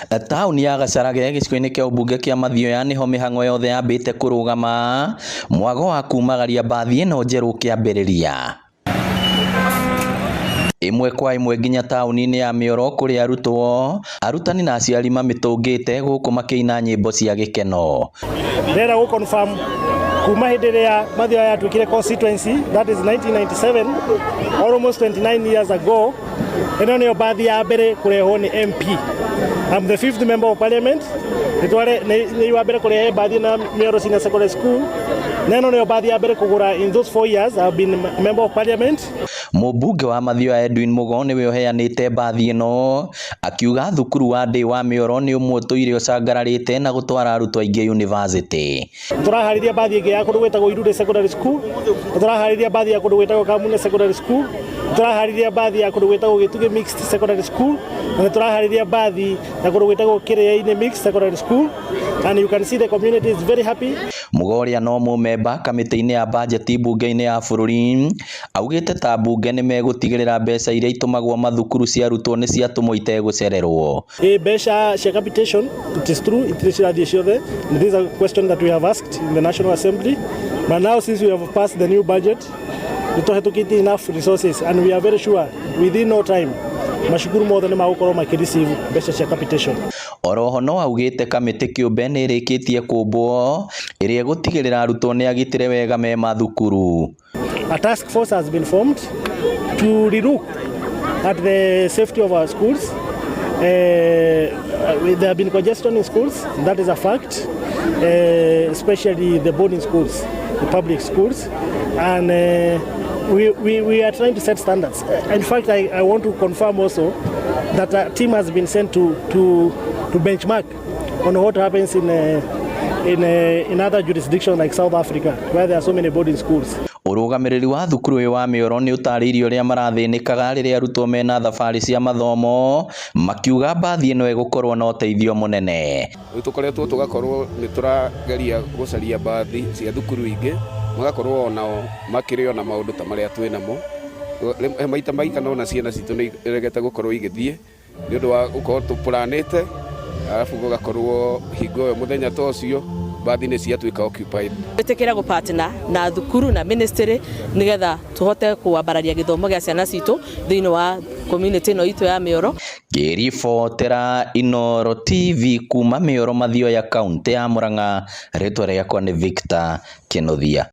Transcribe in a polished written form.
Tauni ya Gacarage gĩcigo-inĩ kĩa ũmbunge kĩa Mathioya nĩho mĩhang'o yothe yambĩte kũrũgama mwago wa kumagaria mbathi ĩno njerũ kĩambĩrĩria. Imwe kwa imwe nginya tauni-inĩ ya Mĩoro kũrĩ arutwo, arutani na aciari mamĩtũngĩte gũkũ makĩina nyĩmbo cia gĩkeno. Ndĩrenda gũ confirm kuma hĩndĩ ĩrĩa Mathioya yatuĩkire constituency, that is 1997, almost 29 years ago, ĩno nĩyo mbathi ya mbere kũrehwo nĩ MP. I'm the 5th member of parliament. Nĩ wa mbere kũrehe mbathi na Mĩoro Senior Secondary School. Na ĩno nĩyo mbathi ya mbere kũgũra in those 4 years I've been a member of parliament. Mũmbunge wa Mathioya Edwin Mugo nĩwe ũheanĩte mbathi ĩno, akiuga thukuru wa ndĩ wa Mĩoro nĩ ũmwe ũtũire ũcangararĩte na gũtwara arutwo aingĩ university. Tũraharĩria mbathi ĩngĩ ya kũndũ gwĩtagwo Irude Secondary School, tũraharĩria mbathi ya kũndũ gwĩtagwo Kamune Secondary School, tũraharĩria mbathi ya kũndũ gwĩtagwo Gĩtugĩ Mixed Secondary School, na tũraharĩria mbathi ya kũndũ gwĩtagwo Kĩrĩa-inĩ Mixed Secondary School, and you can see the community is very happy. Mugo ũrĩa no mũmemba kamĩtĩ-inĩ ya bajeti mbunge-inĩ ya bũrũri augĩte ta mbunge nĩ megũtigĩrĩra mbeca iria itumagwo mathukuru cia arutwo nĩ ciatũmwo itegũcererwo. Mbeca cia capitation, it is true, it is cirathiĩ ciothe. This is a question that we have asked in the National Assembly, but now since we have passed the new budget, nĩtũhetũkĩtie enough resources and we are very sure within no time macukuru mothe nĩ magũkorwo makĩreceive mbeca cia capitation. Oroho no augĩte kamĩtĩ kĩũmbe nĩ ĩrĩkĩtie kũmbwo ĩrĩa ĩgũtigĩrĩra arutwo nĩ agitĩre wega me mathukuru. A task force has been formed to relook at the safety of our schools. There have been congestion in schools, that is a fact, especially the boarding schools, the public schools, and we are trying to set standards. In fact, I want to confirm also that a team has been sent to benchmark on what happens in other jurisdictions like South Africa, where there are so many boarding schools. Ũrũgamĩrĩri wa thukuru ũyũ wa Mĩoro nĩ ũtarĩirio ũrĩa marathĩnĩkaga rĩrĩa arutwo mena thabarĩ cia mathomo, makiuga mbathi ĩno ĩgũkorwo na ũteithio mũnene. Tũkoretwo tũgakorwo nĩ tũrageria gũcaria mbathi cia thukuru ingĩ, magakorwo onao makĩrĩ na maũndũ ta marĩa twĩ namo. Maita maigana ona ciana citũ nĩ iregete gũkorwo igĩthiĩ nĩ ũndũ wa gũkorwo tũplanĩte, arabu gũgakorwo hingo ĩyo mũthenya ta ũcio mbathi nĩ ciatuĩka occupied. Twĩtĩkĩra gũ-partner na thukuru na ministry nĩgetha tũhote kũambararia gĩthomo gĩa ciana citũ thĩinĩ wa community ĩno itũ ya Mĩoro. Ngĩribotera Inooro TV kuma Mĩoro Mathioya kaunti ya Murang'a, rĩtwa rĩakwa nĩ Victor Kĩnuthia.